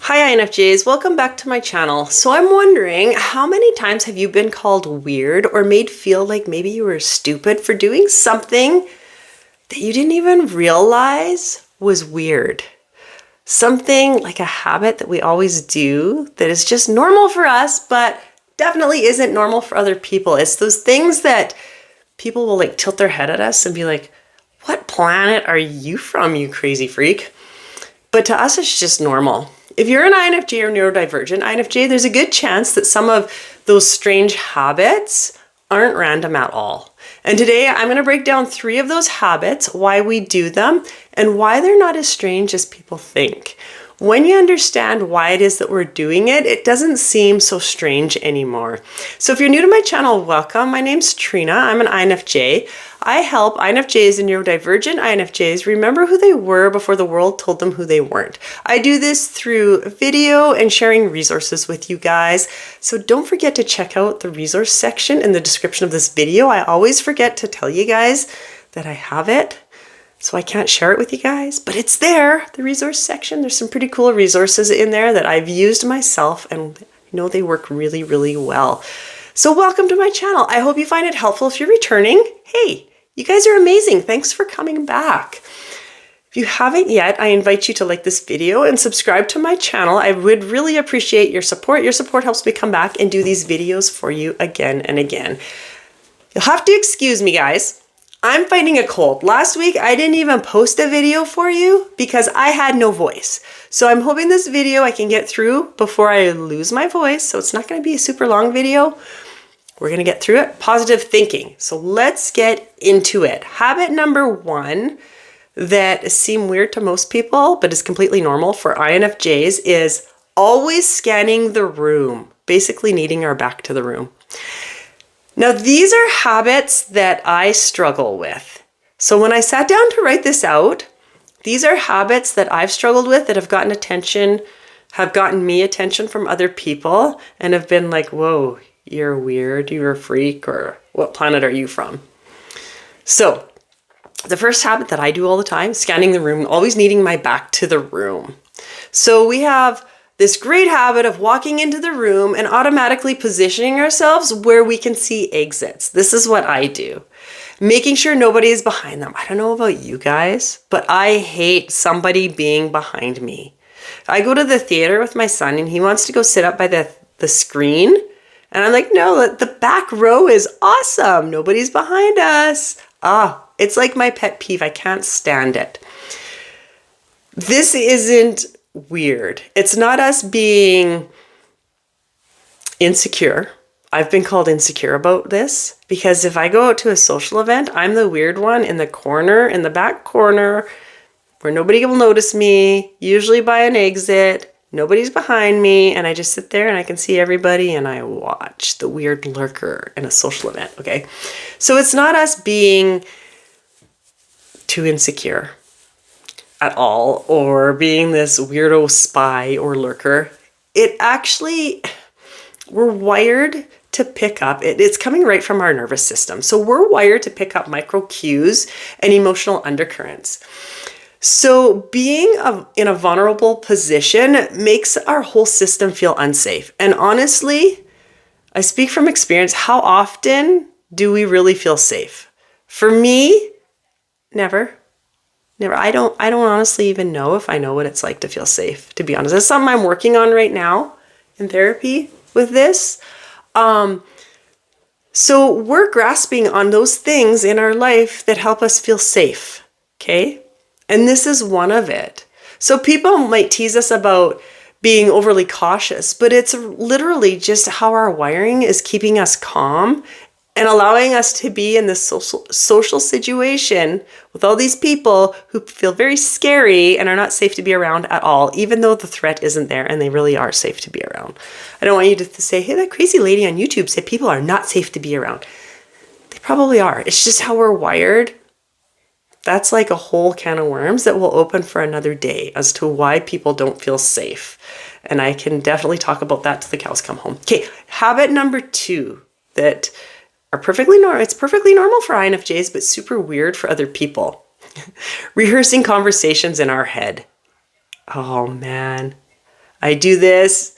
Hi INFJs, welcome back to my channel. So I'm wondering, how many times have you been called weird or made feel like maybe you were stupid for doing something that you didn't even realize was weird? Something like a habit that we always do that is just normal for us, but definitely isn't normal for other people. It's those things that people will like tilt their head at us and be like, what planet are you from, you crazy freak? But to us, it's just normal. If you're an INFJ or neurodivergent INFJ, there's a good chance that some of those strange habits aren't random at all. And today I'm going to break down 3 of those habits, why we do them, and why they're not as strange as people think. When you understand why it is that we're doing it, it doesn't seem so strange anymore. So if you're new to my channel, welcome. My name's Trina. I'm an INFJ. I help INFJs and neurodivergent INFJs remember who they were before the world told them who they weren't. I do this through video and sharing resources with you guys. So don't forget to check out the resource section in the description of this video. I always forget to tell you guys that I have it, so I can't share it with you guys, but it's there, the resource section. There's some pretty cool resources in there that I've used myself, and I know they work really, really well. So welcome to my channel. I hope you find it helpful. If you're returning, hey, you guys are amazing. Thanks for coming back. If you haven't yet, I invite you to like this video and subscribe to my channel. I would really appreciate your support. Your support helps me come back and do these videos for you again and again. You'll have to excuse me, guys. I'm fighting a cold. Last week, I didn't even post a video for you because I had no voice. So I'm hoping this video I can get through before I lose my voice. So it's not going to be a super long video. We're going to get through it. Positive thinking. So let's get into it. Habit number 1 that seem weird to most people, but is completely normal for INFJs is always scanning the room, basically needing our back to the room. Now, these are habits that I struggle with. So when I sat down to write this out, these are habits that I've struggled with that have gotten attention, have gotten me attention from other people, and have been like, whoa, you're weird, you're a freak, or what planet are you from? So the first habit that I do all the time, scanning the room, always needing my back to the room. So we have this great habit of walking into the room and automatically positioning ourselves where we can see exits. This is what I do. Making sure nobody is behind them. I don't know about you guys, but I hate somebody being behind me. I go to the theater with my son and he wants to go sit up by the screen. And I'm like, no, the back row is awesome. Nobody's behind us. It's like my pet peeve. I can't stand it. This isn't weird. It's not us being insecure. I've been called insecure about this because if I go out to a social event, I'm the weird one in the corner, in the back corner, where nobody will notice me, usually by an exit. Nobody's behind me, and I just sit there and I can see everybody and I watch the weird lurker in a social event, okay? So it's not us being too insecure at all, or being this weirdo spy or lurker. It actually, we're wired to pick up, it's coming right from our nervous system. So we're wired to pick up micro cues and emotional undercurrents. So being in a vulnerable position makes our whole system feel unsafe. And honestly, I speak from experience, how often do we really feel safe? For me, never. Never. I don't honestly even know if I know what it's like to feel safe, to be honest. That's something I'm working on right now in therapy with this. So we're grasping on those things in our life that help us feel safe, okay? And this is one of it. So people might tease us about being overly cautious, but it's literally just how our wiring is keeping us calm and allowing us to be in this social situation with all these people who feel very scary and are not safe to be around at all, even though the threat isn't there and they really are safe to be around. I don't want you to say, hey, that crazy lady on YouTube said people are not safe to be around. They probably are. It's just how we're wired. That's like a whole can of worms that will open for another day as to why people don't feel safe. And I can definitely talk about that till the cows come home. Okay, habit number 2 that are perfectly normal. It's perfectly normal for INFJs, but super weird for other people. Rehearsing conversations in our head. Oh man, I do this.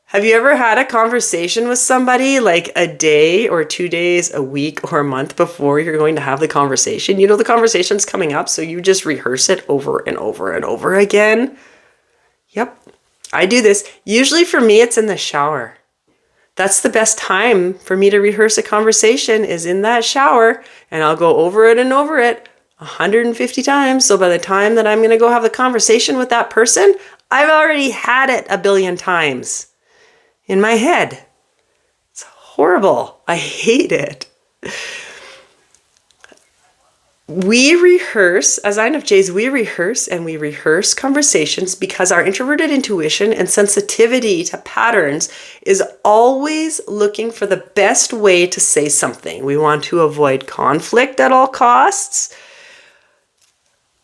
Have you ever had a conversation with somebody like a day or 2 days, a week or a month before you're going to have the conversation? You know the conversation's coming up, so you just rehearse it over and over and over again. Yep, I do this. Usually for me, it's in the shower. That's the best time for me to rehearse a conversation is in that shower, and I'll go over it and over it 150 times. So by the time that I'm going to go have the conversation with that person, I've already had it a billion times in my head. It's horrible. I hate it. We rehearse, as INFJs, we rehearse conversations because our introverted intuition and sensitivity to patterns is always looking for the best way to say something. We want to avoid conflict at all costs.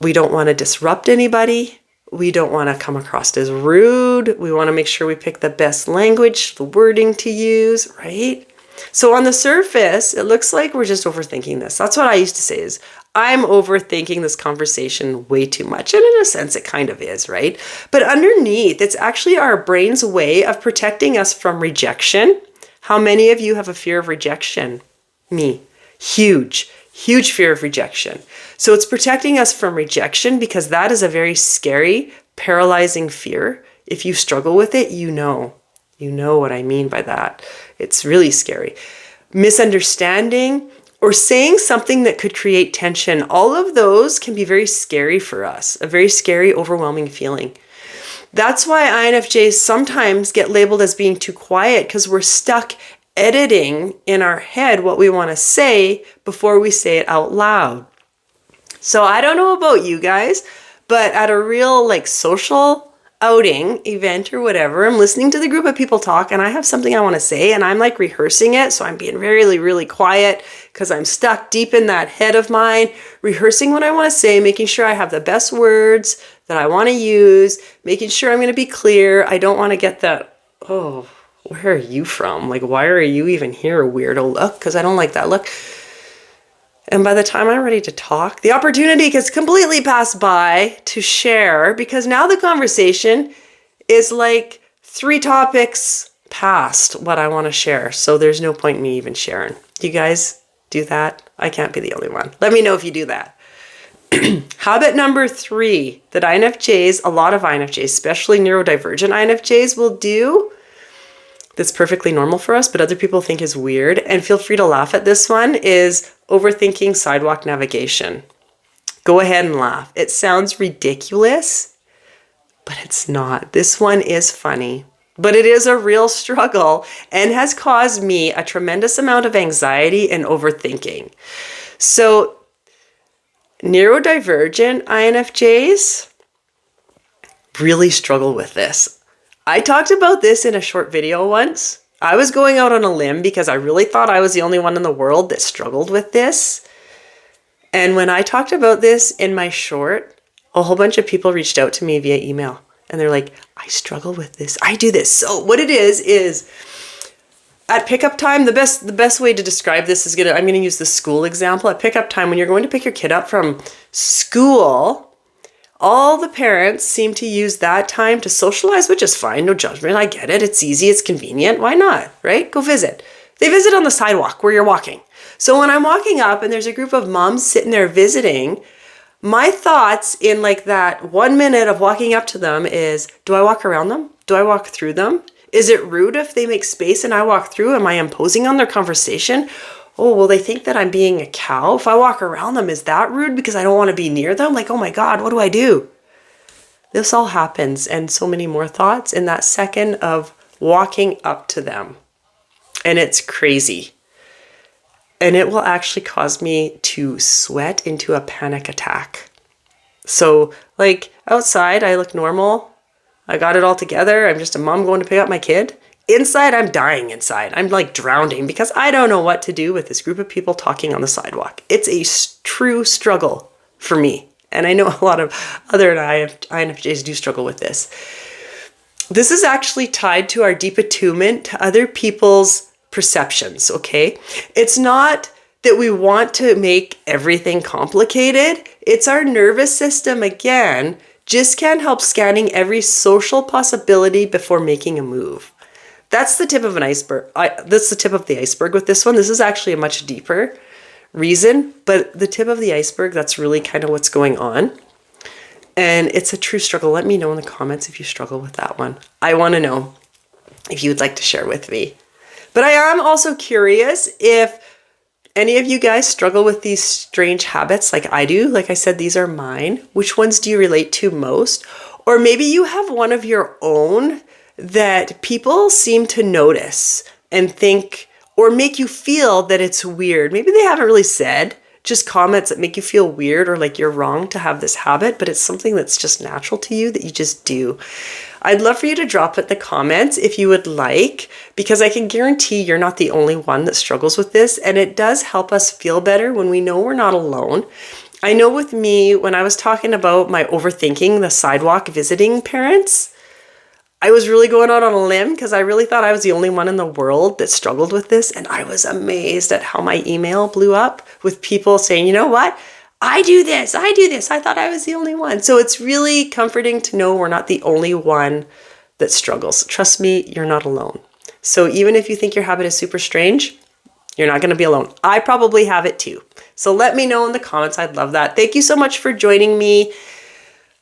We don't want to disrupt anybody. We don't want to come across as rude. We want to make sure we pick the best language, the wording to use, right? So on the surface, it looks like we're just overthinking this. That's what I used to say is, I'm overthinking this conversation way too much. And in a sense, it kind of is, right? But underneath, it's actually our brain's way of protecting us from rejection. How many of you have a fear of rejection? Me. Huge fear of rejection. So it's protecting us from rejection because that is a very scary, paralyzing fear. If you struggle with it, you know what I mean by that. It's really scary. Misunderstanding or saying something that could create tension, all of those can be very scary for us, a very scary, overwhelming feeling. That's why INFJs sometimes get labeled as being too quiet because we're stuck editing in our head what we want to say before we say it out loud. So I don't know about you guys, but at a real social outing, event or whatever, I'm listening to the group of people talk and I have something I want to say and I'm rehearsing it. So I'm being really, really quiet because I'm stuck deep in that head of mine, rehearsing what I want to say, making sure I have the best words that I want to use, making sure I'm going to be clear. I don't want to get that, oh, where are you from? Why are you even here, weirdo look? Because I don't like that look. And by the time I'm ready to talk, the opportunity gets completely passed by to share because now the conversation is 3 topics past what I want to share. So there's no point in me even sharing. You guys do that? I can't be the only one. Let me know if you do that. Habit number 3 that INFJs, a lot of INFJs, especially neurodivergent INFJs will do that's perfectly normal for us, but other people think is weird, and feel free to laugh at this one, is overthinking sidewalk navigation. Go ahead and laugh. It sounds ridiculous, but it's not. This one is funny, but it is a real struggle and has caused me a tremendous amount of anxiety and overthinking. So neurodivergent INFJs really struggle with this. I talked about this in a short video once. I was going out on a limb because I really thought I was the only one in the world that struggled with this. And when I talked about this in my short, a whole bunch of people reached out to me via email. And they're like, I struggle with this. I do this. So what it is at pickup time, the best way to describe this is I'm going to use the school example. At pickup time, when you're going to pick your kid up from school, all the parents seem to use that time to socialize, which is fine. No judgment. I get it. It's easy. It's convenient. Why not? Right? Go visit. They visit on the sidewalk where you're walking. So when I'm walking up and there's a group of moms sitting there visiting, my thoughts in that 1 minute of walking up to them is, do I walk around them? Do I walk through them? Is it rude if they make space and I walk through? Am I imposing on their conversation? Oh, will they think that I'm being a cow? If I walk around them, is that rude because I don't want to be near them? Oh my God, what do I do? This all happens, and so many more thoughts in that second of walking up to them. And it's crazy. And it will actually cause me to sweat into a panic attack. So outside, I look normal. I got it all together. I'm just a mom going to pick up my kid. Inside, I'm dying inside. I'm drowning because I don't know what to do with this group of people talking on the sidewalk. It's a true struggle for me. And I know a lot of other INFJs do struggle with this. This is actually tied to our deep attunement to other people's perceptions, okay? It's not that we want to make everything complicated. It's our nervous system, again, just can't help scanning every social possibility before making a move. That's the tip of an iceberg. That's the tip of the iceberg with this one. This is actually a much deeper reason, but the tip of the iceberg, that's really kind of what's going on. And it's a true struggle. Let me know in the comments if you struggle with that one. I want to know if you would like to share with me. But I am also curious if any of you guys struggle with these strange habits like I do. Like I said, these are mine. Which ones do you relate to most? Or maybe you have one of your own that people seem to notice and think, or make you feel that it's weird. Maybe they haven't really said, just comments that make you feel weird or like you're wrong to have this habit, but it's something that's just natural to you that you just do. I'd love for you to drop it in the comments if you would like, because I can guarantee you're not the only one that struggles with this, and it does help us feel better when we know we're not alone. I know with me, when I was talking about my overthinking, the sidewalk visiting parents, I was really going out on a limb because I really thought I was the only one in the world that struggled with this. And I was amazed at how my email blew up with people saying, you know what? I do this. I thought I was the only one. So it's really comforting to know we're not the only one that struggles. Trust me, you're not alone. So even if you think your habit is super strange, you're not going to be alone. I probably have it too. So let me know in the comments. I'd love that. Thank you so much for joining me.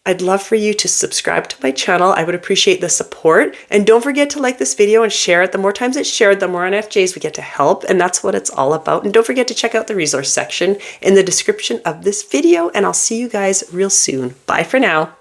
I'd love for you to subscribe to my channel. I would appreciate the support. And don't forget to like this video and share it. The more times it's shared, the more INFJs we get to help. And that's what it's all about. And don't forget to check out the resource section in the description of this video. And I'll see you guys real soon. Bye for now.